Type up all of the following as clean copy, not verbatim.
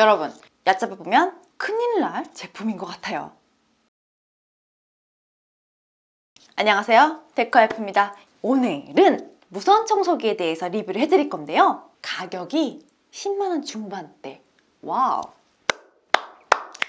여러분, 얕잡아 보면 큰일 날 제품인 것 같아요. 안녕하세요, 데커F입니다. 오늘은 무선 청소기에 대해서 리뷰를 해드릴 건데요. 가격이 10만원 중반대. 와우.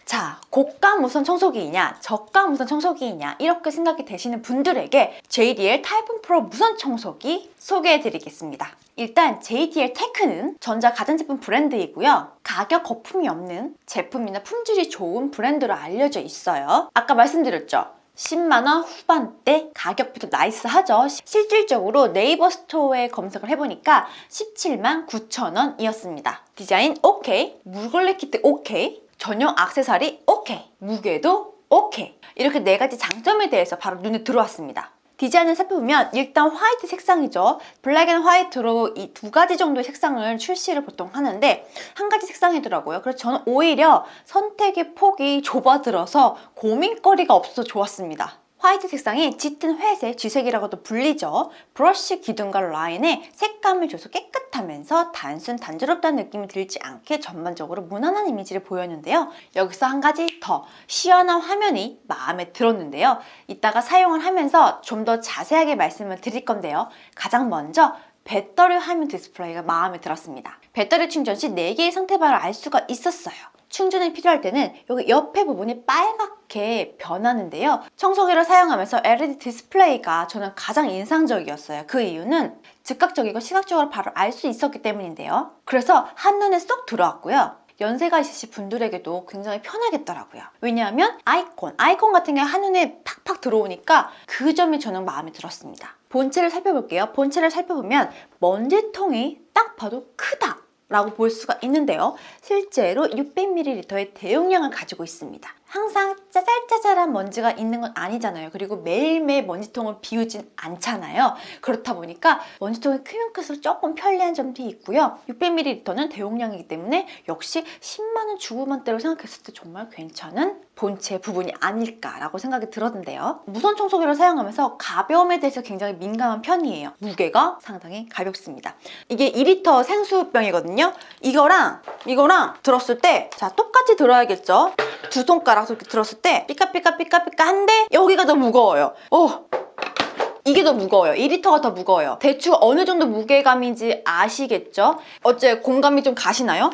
자, 고가 무선 청소기이냐 저가 무선 청소기이냐 이렇게 생각이 되시는 분들에게 JDL 타이푼 프로 무선 청소기 소개해 드리겠습니다. 일단 JDL 테크는 전자 가전제품 브랜드이고요. 가격 거품이 없는 제품이나 품질이 좋은 브랜드로 알려져 있어요. 아까 말씀드렸죠? 10만원 후반대, 가격부터 나이스하죠. 실질적으로 네이버 스토어에 검색을 해보니까 17만 9천원 이었습니다. 디자인 오케이, 물걸레 키트 오케이, 전용 액세서리 오케이, 무게도 오케이. 이렇게 4가지 장점에 대해서 바로 눈에 들어왔습니다. 디자인을 살펴보면 일단 화이트 색상이죠. 블랙 앤 화이트로 이 2가지 정도의 색상을 출시를 보통 하는데 한 가지 색상이더라고요. 그래서 저는 오히려 선택의 폭이 좁아들어서 고민거리가 없어서 좋았습니다. 화이트 색상이 짙은 회색, 쥐색이라고도 불리죠. 브러쉬 기둥과 라인에 색감을 줘서 깨끗하면서 단순단조롭다는 느낌이 들지 않게 전반적으로 무난한 이미지를 보였는데요. 여기서 한 가지 더 시원한 화면이 마음에 들었는데요. 이따가 사용을 하면서 좀 더 자세하게 말씀을 드릴 건데요. 가장 먼저 배터리 화면 디스플레이가 마음에 들었습니다. 배터리 충전 시 4개의 상태바를 알 수가 있었어요. 충전이 필요할 때는 여기 옆에 부분이 빨갛게 변하는데요. 청소기를 사용하면서 LED 디스플레이가 저는 가장 인상적이었어요. 그 이유는 즉각적이고 시각적으로 바로 알 수 있었기 때문인데요. 그래서 한눈에 쏙 들어왔고요. 연세가 있으신 분들에게도 굉장히 편하겠더라고요. 왜냐하면 아이콘 같은 게 한눈에 팍팍 들어오니까 그 점이 저는 마음에 들었습니다. 본체를 살펴볼게요. 본체를 살펴보면 먼지통이 딱 봐도 크다 라고 볼 수가 있는데요. 실제로 600ml의 대용량을 가지고 있습니다. 항상 짜잘짜잘한 먼지가 있는 건 아니잖아요. 그리고 매일매일 먼지통을 비우진 않잖아요. 그렇다 보니까 먼지통이 크면 클수록 조금 편리한 점도 있고요. 600ml는 대용량이기 때문에 역시 10만원 주고만대로 생각했을 때 정말 괜찮은 본체 부분이 아닐까라고 생각이 들었는데요. 무선 청소기를 사용하면서 가벼움에 대해서 굉장히 민감한 편이에요. 무게가 상당히 가볍습니다. 이게 2리터 생수병이거든요. 이거랑 들었을 때 자 똑같이 들어야겠죠. 두 손가락 이렇게 들었을 때 삐까삐까 한데 여기가 더 무거워요. 이게 더 무거워요. 2리터가 더 무거워요. 대충 어느 정도 무게감인지 아시겠죠? 어째 공감이 좀 가시나요?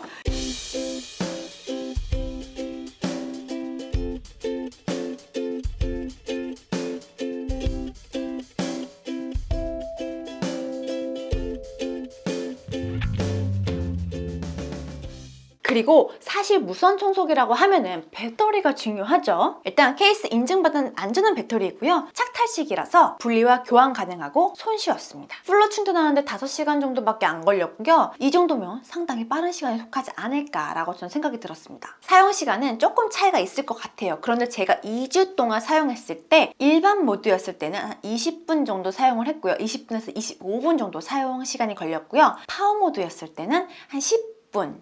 그리고 사실 무선 청소기라고 하면은 배터리가 중요하죠. 일단 케이스 인증받은 안전한 배터리이고요. 착탈식이라서 분리와 교환 가능하고 손쉬웠습니다. 풀로 충전하는데 5시간 정도밖에 안 걸렸고요. 이 정도면 상당히 빠른 시간에 속하지 않을까라고 저는 생각이 들었습니다. 사용 시간은 조금 차이가 있을 것 같아요. 그런데 제가 2주 동안 사용했을 때 일반 모드였을 때는 한 20분 정도 사용을 했고요. 20분에서 25분 정도 사용 시간이 걸렸고요. 파워 모드였을 때는 한 10분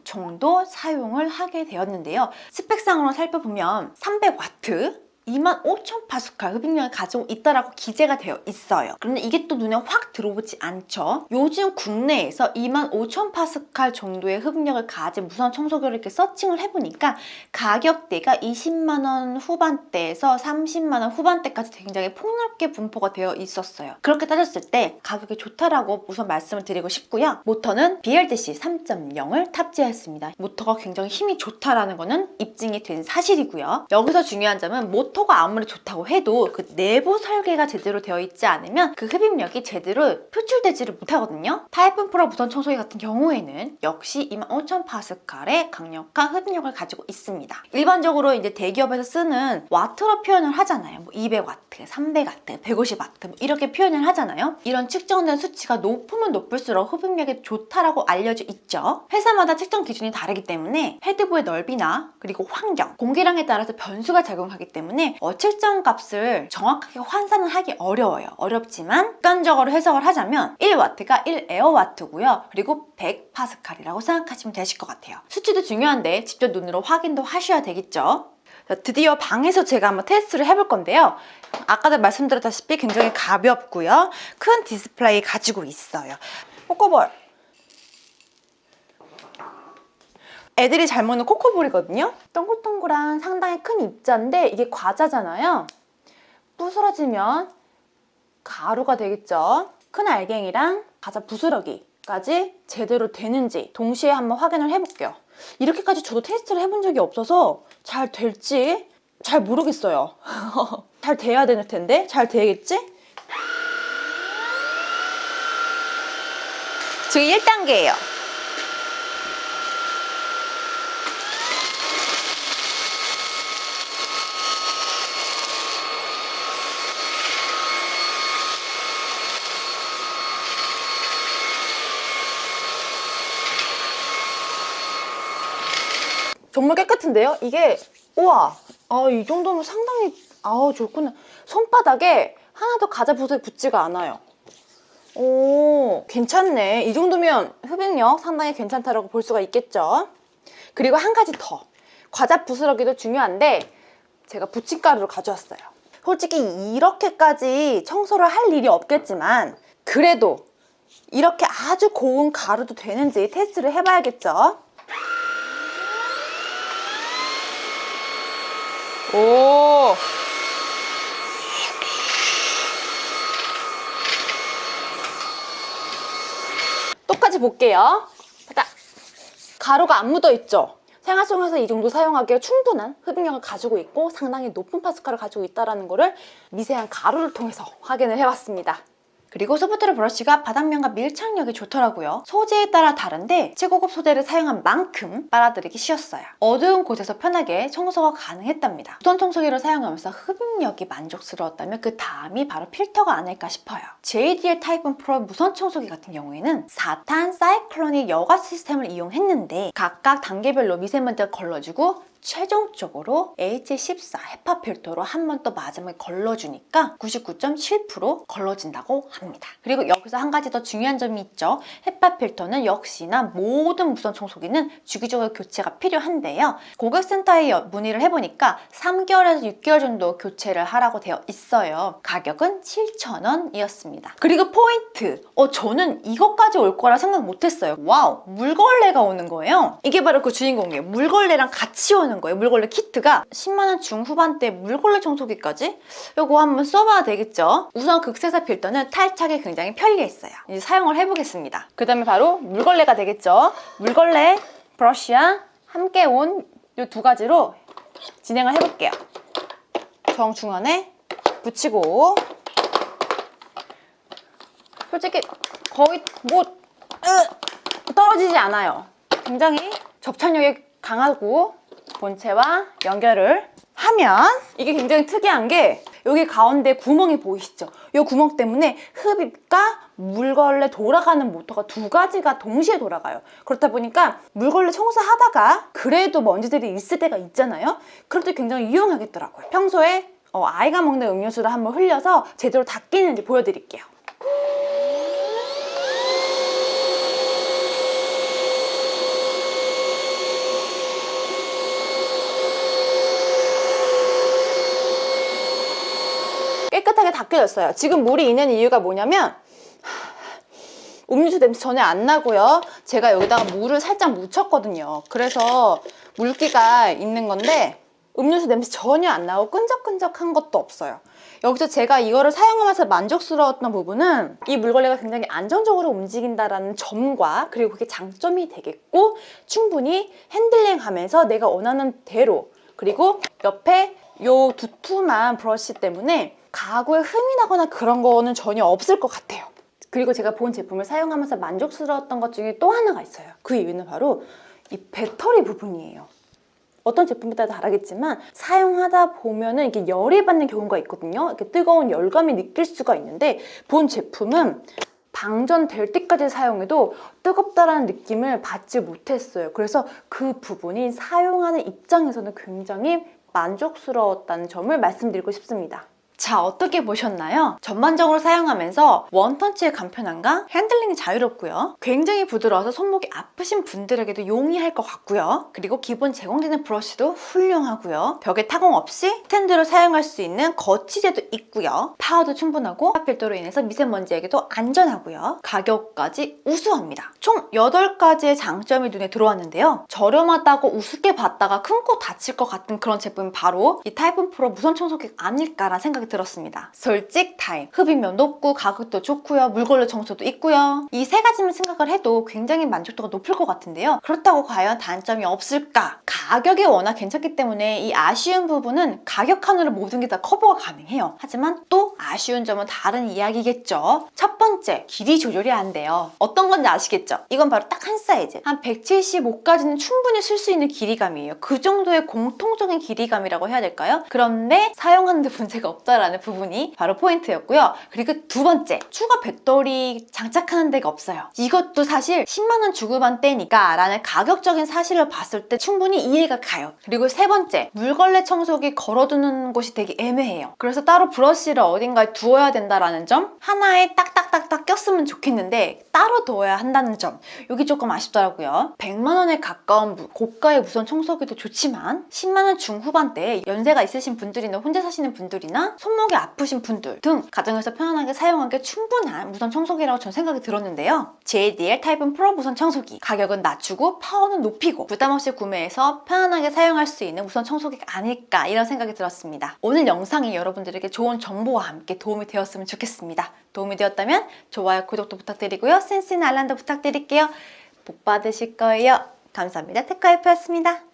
정도 사용을 하게 되었는데요. 스펙상으로 살펴보면 300W 25,000파스칼 흡입력을 가지고 있다라고 기재가 되어 있어요. 그런데 이게 또 눈에 확 들어오지 않죠. 요즘 국내에서 25,000파스칼 정도의 흡입력을 가진 무선 청소기를 이렇게 서칭을 해보니까 가격대가 20만원 후반대에서 30만원 후반대까지 굉장히 폭넓게 분포가 되어 있었어요. 그렇게 따졌을 때 가격이 좋다라고 우선 말씀을 드리고 싶고요. 모터는 BLDC 3.0을 탑재했습니다. 모터가 굉장히 힘이 좋다라는 거는 입증이 된 사실이고요. 여기서 중요한 점은 모터가 아무리 좋다고 해도 그 내부 설계가 제대로 되어 있지 않으면 그 흡입력이 제대로 표출되지를 못하거든요. 타이푼 프로 무선 청소기 같은 경우에는 역시 25,000파스칼의 강력한 흡입력을 가지고 있습니다. 일반적으로 이제 대기업에서 쓰는 와트로 표현을 하잖아요. 뭐 200W, 300W, 150W 뭐 이렇게 표현을 하잖아요. 이런 측정된 수치가 높으면 높을수록 흡입력이 좋다라고 알려져 있죠. 회사마다 측정 기준이 다르기 때문에 헤드부의 넓이나 그리고 환경, 공기량에 따라서 변수가 작용하기 때문에 측정 값을 정확하게 환산을 하기 어려워요. 어렵지만 객관적으로 해석을 하자면 1W가 1에어와트고요. 그리고 100파스칼이라고 생각하시면 되실 것 같아요. 수치도 중요한데 직접 눈으로 확인도 하셔야 되겠죠. 드디어 방에서 제가 한번 테스트를 해볼 건데요. 아까도 말씀드렸다시피 굉장히 가볍고요. 큰 디스플레이 가지고 있어요. 꼬꼬볼 애들이 잘 먹는 코코볼이거든요. 동글동글한 상당히 큰 입자인데 이게 과자잖아요. 부스러지면 가루가 되겠죠. 큰 알갱이랑 과자 부스러기까지 제대로 되는지 동시에 한번 확인을 해볼게요. 이렇게까지 저도 테스트를 해본 적이 없어서 잘 될지 잘 모르겠어요. 잘 돼야 될 텐데 잘 되겠지? 지금 1단계예요. 정말 깨끗한데요? 이게 우와, 이 정도면 상당히 좋구나. 손바닥에 하나도 과자 부스러기 붙지가 않아요. 오, 괜찮네. 이 정도면 흡입력 상당히 괜찮다고 볼 수가 있겠죠. 그리고 한 가지 더. 과자 부스러기도 중요한데 제가 부침가루를 가져왔어요. 솔직히 이렇게까지 청소를 할 일이 없겠지만 그래도 이렇게 아주 고운 가루도 되는지 테스트를 해봐야겠죠. 오, 똑같이 볼게요. 딱 가루가 안 묻어있죠? 생활 속에서 이 정도 사용하기에 충분한 흡입력을 가지고 있고 상당히 높은 파스칼을 가지고 있다는 거를 미세한 가루를 통해서 확인을 해봤습니다. 그리고 소프트루 브러쉬가 바닥면과 밀착력이 좋더라고요. 소재에 따라 다른데 최고급 소재를 사용한 만큼 빨아들이기 쉬웠어요. 어두운 곳에서 편하게 청소가 가능했답니다. 무선 청소기를 사용하면서 흡입력이 만족스러웠다면 그 다음이 바로 필터가 아닐까 싶어요. JDL 타입1 프로 무선 청소기 같은 경우에는 4탄 사이클로닉 여과 시스템을 이용했는데 각각 단계별로 미세먼지를 걸러주고 최종적으로 H14 헤파 필터로 한 번 더 마지막에 걸러주니까 99.7% 걸러진다고 합니다. 그리고 여기서 한 가지 더 중요한 점이 있죠. 헤파 필터는 역시나 모든 무선 청소기는 주기적으로 교체가 필요한데요. 고객센터에 문의를 해보니까 3개월에서 6개월 정도 교체를 하라고 되어 있어요. 가격은 7,000원이었습니다. 그리고 포인트! 저는 이것까지 올 거라 생각 못했어요. 와우! 물걸레가 오는 거예요. 이게 바로 그 주인공이에요. 물걸레랑 같이 오는 거예요. 물걸레 키트가 10만원 중후반대 물걸레 청소기까지 이거 한번 써봐야 되겠죠. 우선 극세사 필터는 탈착이 굉장히 편리했어요. 이제 사용을 해보겠습니다. 그 다음에 바로 물걸레가 되겠죠. 물걸레 브러쉬와 함께 온 이 두 가지로 진행을 해볼게요. 정중앙에 붙이고 솔직히 거의 떨어지지 않아요. 굉장히 접착력이 강하고 본체와 연결을 하면 이게 굉장히 특이한 게 여기 가운데 구멍이 보이시죠? 이 구멍 때문에 흡입과 물걸레 돌아가는 모터가 두 가지가 동시에 돌아가요. 그렇다 보니까 물걸레 청소하다가 그래도 먼지들이 있을 때가 있잖아요. 그럴 때 굉장히 유용하겠더라고요. 평소에 아이가 먹는 음료수를 한번 흘려서 제대로 닦이는지 보여드릴게요. 깨끗하게 닦여졌어요. 지금 물이 있는 이유가 뭐냐면 음료수 냄새 전혀 안 나고요. 제가 여기다가 물을 살짝 묻혔거든요. 그래서 물기가 있는 건데 음료수 냄새 전혀 안 나고 끈적끈적한 것도 없어요. 여기서 제가 이거를 사용하면서 만족스러웠던 부분은 이 물걸레가 굉장히 안정적으로 움직인다는 점과 그리고 그게 장점이 되겠고 충분히 핸들링하면서 내가 원하는 대로 그리고 옆에 요 두툼한 브러쉬 때문에 가구에 흠이 나거나 그런 거는 전혀 없을 것 같아요. 그리고 제가 본 제품을 사용하면서 만족스러웠던 것 중에 또 하나가 있어요. 그 이유는 바로 이 배터리 부분이에요. 어떤 제품에 따라 다르겠지만 사용하다 보면은 이게 열이 받는 경우가 있거든요. 이렇게 뜨거운 열감이 느낄 수가 있는데 본 제품은 방전될 때까지 사용해도 뜨겁다라는 느낌을 받지 못했어요. 그래서 그 부분이 사용하는 입장에서는 굉장히 만족스러웠다는 점을 말씀드리고 싶습니다. 자, 어떻게 보셨나요? 전반적으로 사용하면서 원터치의 간편함과 핸들링이 자유롭고요. 굉장히 부드러워서 손목이 아프신 분들에게도 용이할 것 같고요. 그리고 기본 제공되는 브러쉬도 훌륭하고요. 벽에 타공 없이 스탠드로 사용할 수 있는 거치제도 있고요. 파워도 충분하고 필터로 인해서 미세먼지에게도 안전하고요. 가격까지 우수합니다. 총 8가지의 장점이 눈에 들어왔는데요. 저렴하다고 우습게 봤다가 큰 코 다칠 것 같은 그런 제품이 바로 이 타이푼 프로 무선 청소기 아닐까라는 생각이 들었습니다. 솔직 타임, 흡입력 높고 가격도 좋고요. 물걸레 청소도 있고요. 이 3가지만 생각을 해도 굉장히 만족도가 높을 것 같은데요. 그렇다고 과연 단점이 없을까? 가격이 워낙 괜찮기 때문에 이 아쉬운 부분은 가격 하나로 모든 게 다 커버가 가능해요. 하지만 또 아쉬운 점은 다른 이야기겠죠. 첫 번째, 길이 조절이 안 돼요. 어떤 건지 아시겠죠? 이건 바로 딱 한 사이즈. 한 175까지는 충분히 쓸 수 있는 길이감이에요. 그 정도의 공통적인 길이감이라고 해야 될까요? 그런데 사용하는데 문제가 없다라는 부분이 바로 포인트였고요. 그리고 두 번째, 추가 배터리 장착하는 데가 없어요. 이것도 사실 10만 원 중후반대니까 라는 가격적인 사실을 봤을 때 충분히 이해가 가요. 그리고 세 번째, 물걸레 청소기 걸어두는 곳이 되게 애매해요. 그래서 따로 브러쉬를 어딘가에 두어야 된다라는 점, 하나에 딱딱딱딱 꼈으면 좋겠는데 따로 두어야 한다는 점, 여기 조금 아쉽더라고요. 100만 원에 가까운 고가의 무선 청소기도 좋지만 10만 원 중후반대에 연세가 있으신 분들이나 혼자 사시는 분들이나 손목이 아프신 분들 등 가정에서 편안하게 사용하기에 충분한 무선 청소기라고 저는 생각이 들었는데요. JDL 타이푼 프로 무선 청소기, 가격은 낮추고 파워는 높이고 부담 없이 구매해서 편안하게 사용할 수 있는 무선 청소기가 아닐까 이런 생각이 들었습니다. 오늘 영상이 여러분들에게 좋은 정보와 함께 도움이 되었으면 좋겠습니다. 도움이 되었다면 좋아요, 구독도 부탁드리고요. 센스 있는 알람도 부탁드릴게요. 복 받으실 거예요. 감사합니다. 테크와이프였습니다.